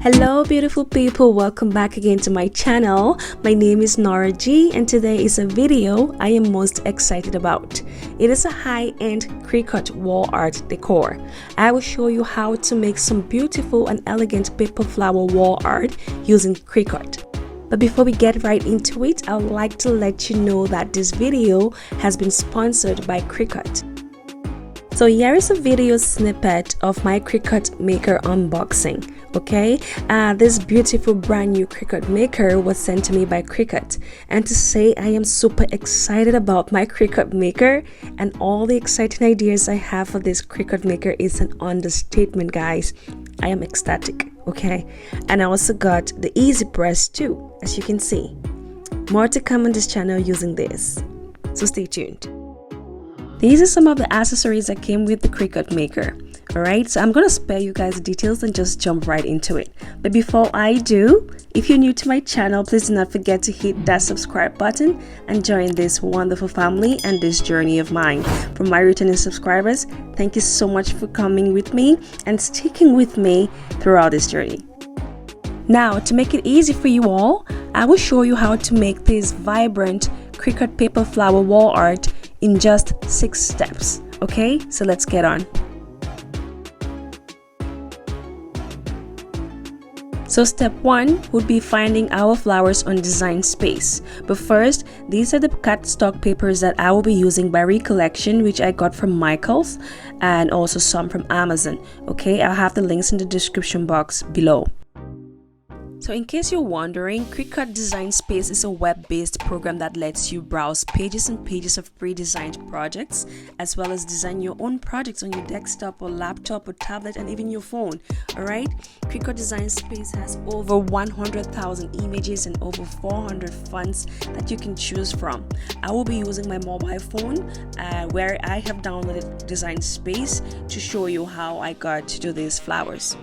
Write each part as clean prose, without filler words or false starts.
Hello beautiful people, welcome back again to my channel. My name is Nora G and today is a video I am most excited about. It is a high-end Cricut wall art decor. I will show you how to make some beautiful and elegant paper flower wall art using Cricut. But before we get right into it, I would like to let you know that this video has been sponsored by Cricut. So here is a video snippet of my Cricut Maker unboxing. Okay, this beautiful brand new Cricut Maker was sent to me by Cricut, and to say I am super excited about my Cricut Maker and all the exciting ideas I have for this Cricut Maker is an understatement, guys. I am ecstatic. Okay, and I also got the Easy Press too, as you can see. More to come on this channel using this, so stay tuned. These are some of the accessories that came with the Cricut Maker. Alright, so I'm gonna spare you guys the details and just jump right into it. But before I do, if you're new to my channel, please do not forget to hit that subscribe button and join this wonderful family and this journey of mine. For my returning subscribers, thank you so much for coming with me and sticking with me throughout this journey. Now, to make it easy for you all, I will show you how to make this vibrant Cricut paper flower wall art in just 6 steps. Okay, so let's get on. So step 1 would be finding our flowers on Design Space. But first, these are the cardstock papers that I will be using by Recollection, which I got from Michaels and also some from Amazon. Okay, I'll have the links in the description box below. So in case you're wondering, Cricut Design Space is a web-based program that lets you browse pages and pages of pre-designed projects, as well as design your own projects on your desktop or laptop or tablet and even your phone. Alright, Cricut Design Space has over 100,000 images and over 400 fonts that you can choose from. I will be using my mobile phone where I have downloaded Design Space to show you how I got to do these flowers.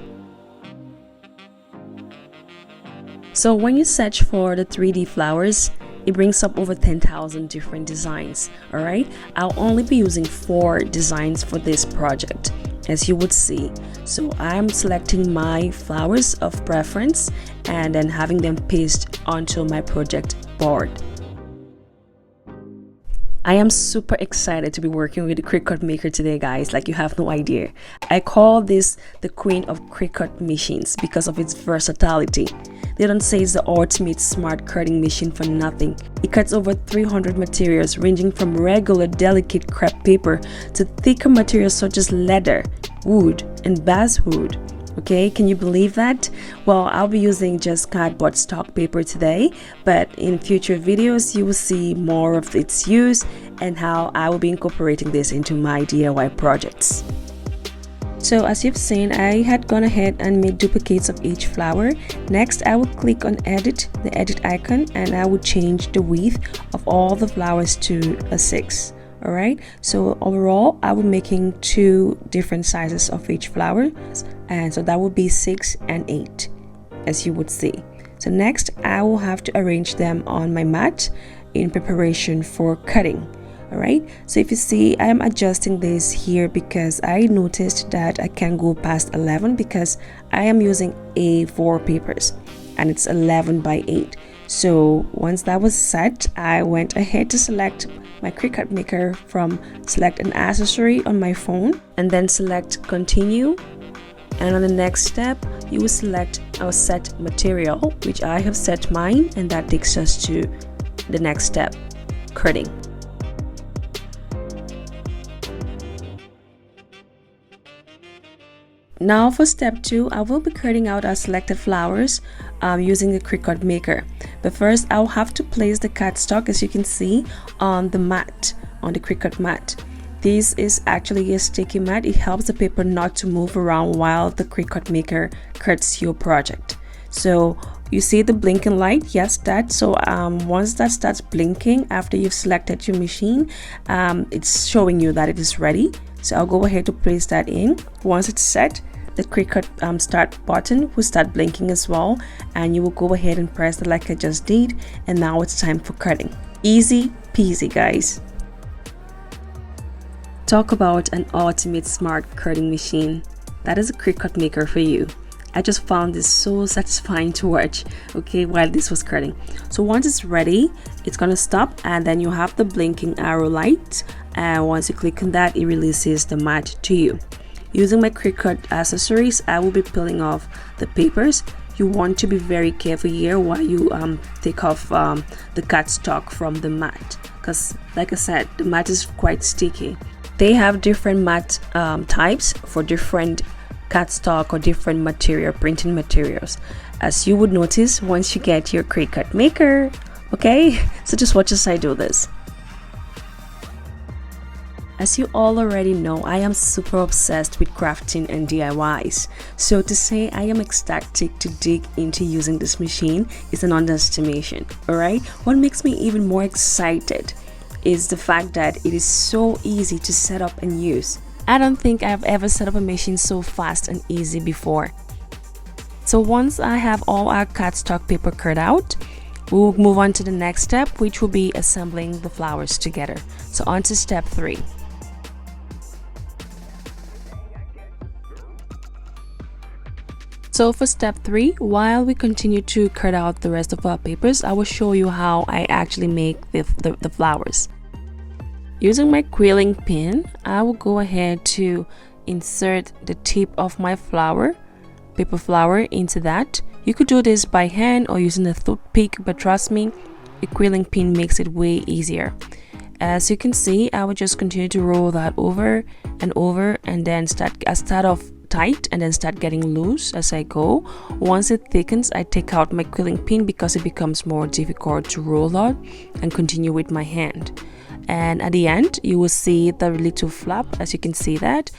So when you search for the 3D flowers, it brings up over 10,000 different designs. Alright, I'll only be using 4 designs for this project, as you would see. So I'm selecting my flowers of preference and then having them paste onto my project board. I am super excited to be working with the Cricut Maker today, guys, like you have no idea. I call this the queen of Cricut machines because of its versatility. They don't say it's the ultimate smart cutting machine for nothing. It cuts over 300 materials ranging from regular delicate crepe paper to thicker materials such as leather, wood, and basswood. Okay, can you believe that? Well, I'll be using just cardboard stock paper today, but in future videos you will see more of its use and how I will be incorporating this into my DIY projects. So as you've seen, I had gone ahead and made duplicates of each flower. Next, I will click on edit, the edit icon, and I will change the width of all the flowers to a 6. Alright, so overall I will be making 2 different sizes of each flower, and so that would be 6 and 8, as you would see. So next I will have to arrange them on my mat in preparation for cutting. Alright, so if you see, I am adjusting this here because I noticed that I can't go past 11 because I am using A4 papers and it's 11 by 8. So once that was set, I went ahead to select my Cricut Maker from select an accessory on my phone and then select continue, and on the next step you will select our set material, which I have set mine, and that takes us to the next step, cutting. Now for step 2, I will be cutting out our selected flowers using the Cricut Maker. But first, I'll have to place the cardstock, as you can see, on the mat, on the Cricut mat. This is actually a sticky mat. It helps the paper not to move around while the Cricut Maker cuts your project. So you see the blinking light? Yes, that. So once that starts blinking after you've selected your machine, it's showing you that it is ready. So I'll go ahead to place that in. Once it's set, the Cricut start button will start blinking as well, and you will go ahead and press it like I just did, and now it's time for cutting. Easy peasy, guys. Talk about an ultimate smart cutting machine. That is a Cricut Maker for you. I just found this so satisfying to watch, okay, while this was cutting. So once it's ready, it's gonna stop, and then you have the blinking arrow light, and once you click on that, it releases the mat to you. Using my Cricut accessories, I will be peeling off the papers. You want to be very careful here while you take off the cardstock from the mat, because like I said, the mat is quite sticky. They have different mat types for different cardstock or different material, printing materials, as you would notice once you get your Cricut Maker. Okay, so just watch as I do this. As you all already know, I am super obsessed with crafting and DIYs. So to say I am ecstatic to dig into using this machine is an underestimation, alright? What makes me even more excited is the fact that it is so easy to set up and use. I don't think I've ever set up a machine so fast and easy before. So once I have all our cardstock paper cut out, we'll move on to the next step, which will be assembling the flowers together. So on to step 3. So for step 3, while we continue to cut out the rest of our papers, I will show you how I actually make the flowers. Using my quilling pin, I will go ahead to insert the tip of my paper flower into that. You could do this by hand or using a toothpick, but trust me, a quilling pin makes it way easier. As you can see, I will just continue to roll that over and over, and then start off tight and then start getting loose as I go. Once it thickens, I take out my quilling pin because it becomes more difficult to roll out, and continue with my hand. And at the end, you will see the little flap, as you can see that,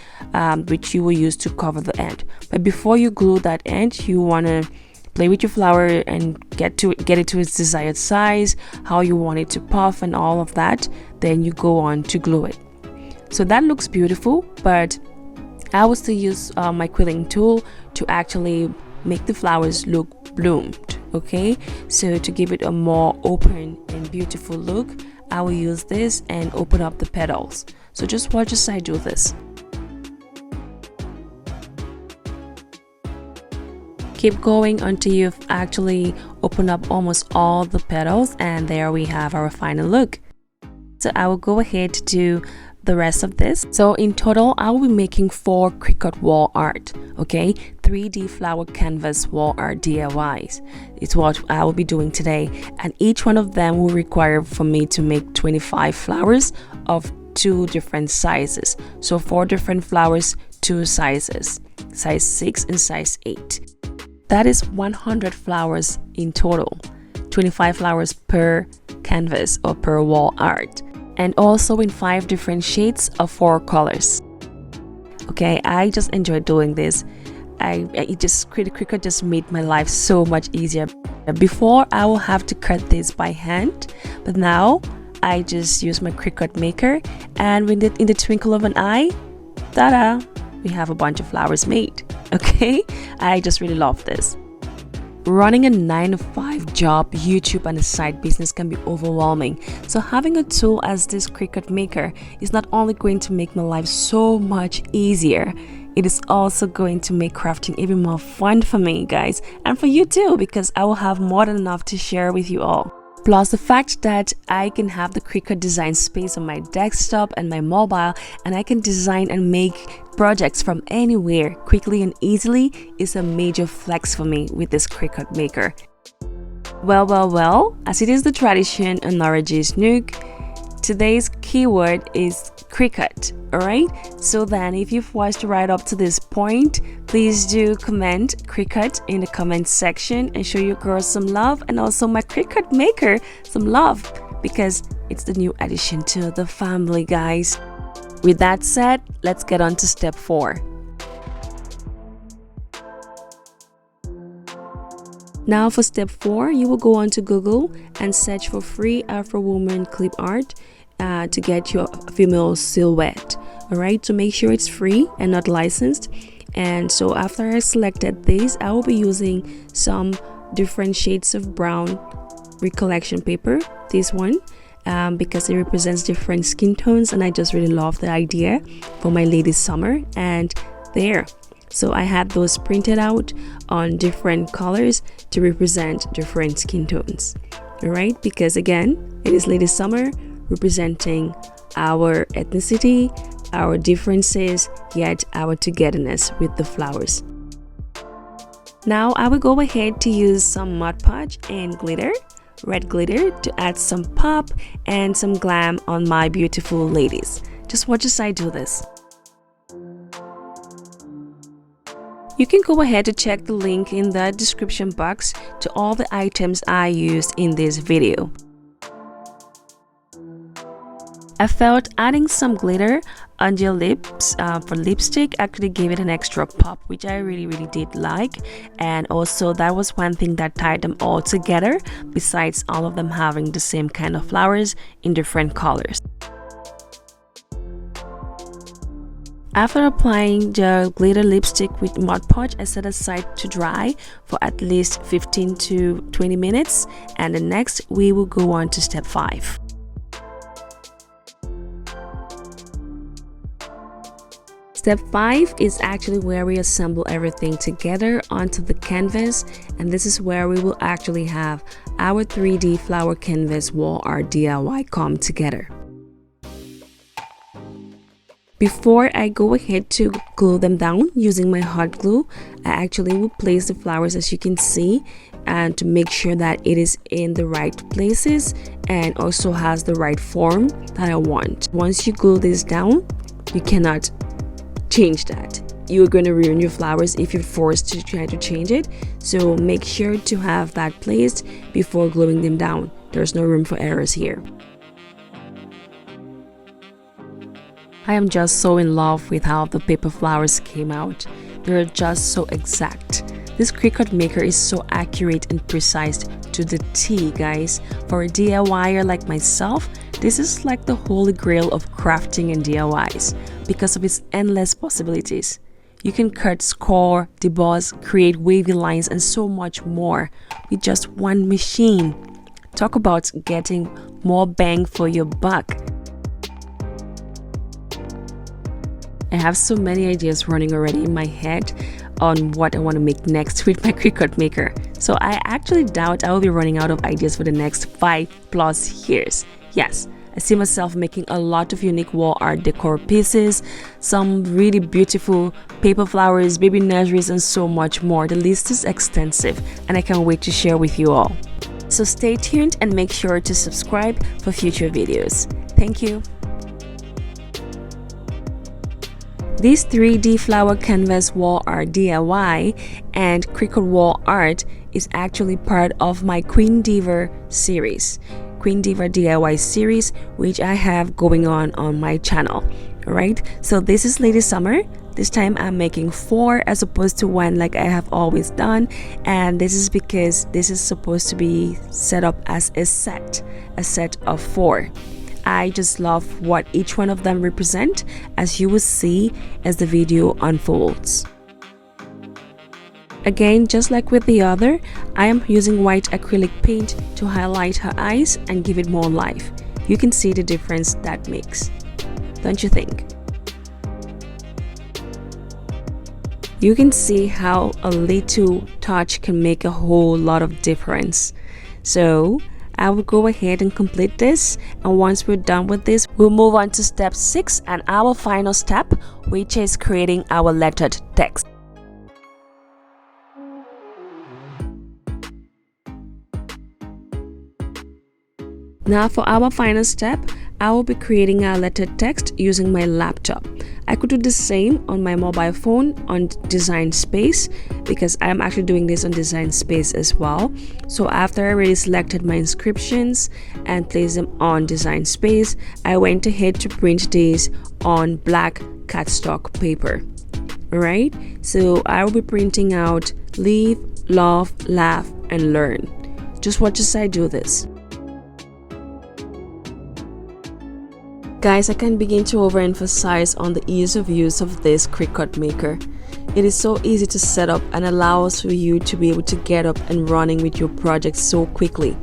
which you will use to cover the end. But before you glue that end, you want to play with your flower and get it to its desired size, how you want it to puff and all of that. Then you go on to glue it. So that looks beautiful, but I will still use my quilling tool to actually make the flowers look bloomed. Okay, so to give it a more open and beautiful look, I will use this and open up the petals. So just watch as I do this. Keep going until you've actually opened up almost all the petals, and there we have our final look. So I will go ahead to do the rest of this. So in total, I will be making 4 Cricut wall art, okay, 3D flower canvas wall art DIYs. It's what I will be doing today, and each one of them will require for me to make 25 flowers of 2 different sizes. So 4 different flowers, 2 sizes, size 6 and size 8. That is 100 flowers in total, 25 flowers per canvas or per wall art, and also in 5 different shades of 4 colors. Okay, I just enjoy doing this. Cricut just made my life so much easier. Before, I will have to cut this by hand, but now I just use my Cricut Maker, and in the twinkle of an eye, ta-da, we have a bunch of flowers made. Okay, I just really love this. Running a 9-to-5 job, YouTube, and a side business can be overwhelming. So having a tool as this Cricut Maker is not only going to make my life so much easier, it is also going to make crafting even more fun for me, guys, and for you too, because I will have more than enough to share with you all. Plus the fact that I can have the Cricut design space on my desktop and my mobile, and I can design and make projects from anywhere quickly and easily is a major flex for me with this Cricut Maker. Well, as it is the tradition on Nora G's Nook, today's keyword is Cricut, alright? So then if you've watched right up to this point, please do comment Cricut in the comment section and show your girls some love, and also my Cricut Maker some love, because it's the new addition to the family, guys. With that said, let's get on to step 4. Now for step 4, you will go on to Google and search for free Afro woman clip art to get your female silhouette. Alright, so make sure it's free and not licensed. And so after I selected this, I will be using some different shades of brown recollection paper, this one, because it represents different skin tones, and I just really love the idea for my ladies summer. And there, So I had those printed out on different colors to represent different skin tones. Alright, because again, it is Lady Summer representing our ethnicity, our differences, yet our togetherness with the flowers. Now I will go ahead to use some Mod Podge and glitter, red glitter, to add some pop and some glam on my beautiful ladies. Just watch as I do this. You can go ahead to check the link in the description box to all the items I used in this video. I felt adding some glitter on your lips for lipstick actually gave it an extra pop, which I really did like, and also that was one thing that tied them all together, besides all of them having the same kind of flowers in different colors. After applying the glitter lipstick with Mod Podge, I set aside to dry for at least 15 to 20 minutes, and then next we will go on to step 5. Step 5 is actually where we assemble everything together onto the canvas, and this is where we will actually have our 3D flower canvas wall art DIY come together. Before I go ahead to glue them down using my hot glue, I actually will place the flowers, as you can see, and to make sure that it is in the right places and also has the right form that I want. Once you glue this down, you cannot change that. You're going to ruin your flowers if you're forced to try to change it. So make sure to have that placed before gluing them down. There's no room for errors here. I am just so in love with how the paper flowers came out. They're just so exact. This Cricut Maker is so accurate and precise to the T, guys. For a DIYer like myself, this is like the holy grail of crafting and DIYs because of its endless possibilities. You can cut, score, deboss, create wavy lines, and so much more with just one machine. Talk about getting more bang for your buck. I have so many ideas running already in my head on what I want to make next with my Cricut Maker. So I actually doubt I will be running out of ideas for the next 5+ years. Yes, I see myself making a lot of unique wall art decor pieces, some really beautiful paper flowers, baby nurseries, and so much more. The list is extensive and I can't wait to share with you all. So stay tuned and make sure to subscribe for future videos. Thank you. This 3D flower canvas wall art DIY and Cricut wall art is actually part of my Queen Diva series, Queen Diva DIY series, which I have going on my channel. Alright, so this is Lady Summer. This time I'm making 4 as opposed to 1 like I have always done, and this is because this is supposed to be set up as a set of 4. I just love what each one of them represent, as you will see as the video unfolds. Again, just like with the other, I am using white acrylic paint to highlight her eyes and give it more life. You can see the difference that makes, don't you think? You can see how a little touch can make a whole lot of difference. So I will go ahead and complete this, and once we're done with this, we'll move on to step 6 and our final step, which is creating our lettered text. Now for our final step, I will be creating a lettered text using my laptop. I could do the same on my mobile phone on Design Space, because I'm actually doing this on Design Space as well. So after I already selected my inscriptions and placed them on Design Space, I went ahead to print these on black cardstock paper. Alright, so I will be printing out live, love, laugh, and learn. Just watch as I do this. Guys, I can't begin to overemphasize on the ease of use of this Cricut Maker. It is so easy to set up and allows for you to be able to get up and running with your project so quickly.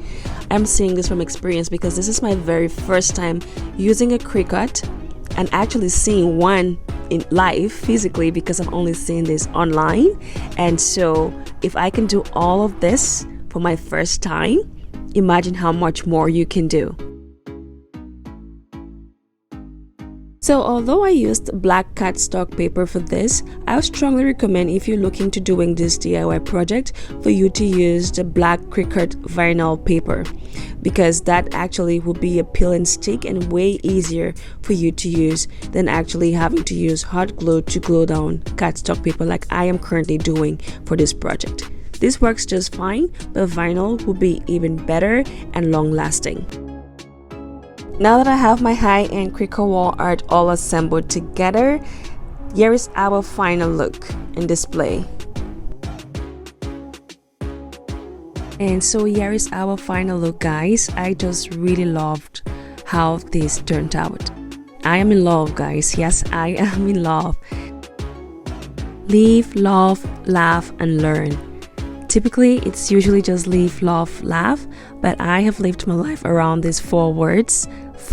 I'm saying this from experience because this is my very first time using a Cricut and actually seeing one in life physically because I've only seen this online. And so if I can do all of this for my first time, imagine how much more you can do. So although I used black cardstock paper for this, I would strongly recommend, if you're looking to doing this DIY project, for you to use the black Cricut vinyl paper, because that actually will be a peel and stick and way easier for you to use than actually having to use hot glue to glue down cardstock paper like I am currently doing for this project. This works just fine, but vinyl will be even better and long lasting. Now that I have my high-end Cricut wall art all assembled together, here is our final look and display. And so here is our final look, guys. I just really loved how this turned out. I am in love, guys. Yes, I am in love. Live, love, laugh, and learn. Typically, it's usually just live, love, laugh, but I have lived my life around these 4 words,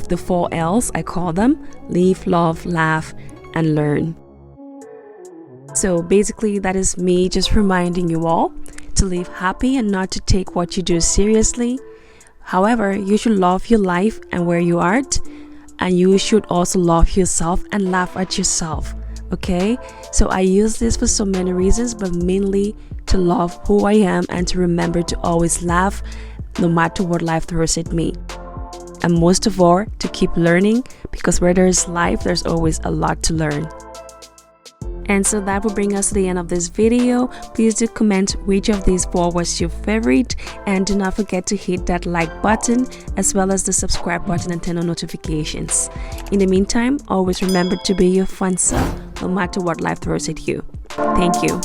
the 4 L's I call them: live, love, laugh, and learn. So basically, that is me just reminding you all to live happy and not to take what you do seriously. However, you should love your life and where you are, and you should also love yourself and laugh at yourself. Okay, so I use this for so many reasons, but mainly to love who I am and to remember to always laugh no matter what life throws at me. And most of all, to keep learning, because where there's life, there's always a lot to learn. And so that will bring us to the end of this video. Please do comment which of these 4 was your favorite, and do not forget to hit that like button as well as the subscribe button and turn on notifications. In the meantime, always remember to be your fun self no matter what life throws at you. Thank you.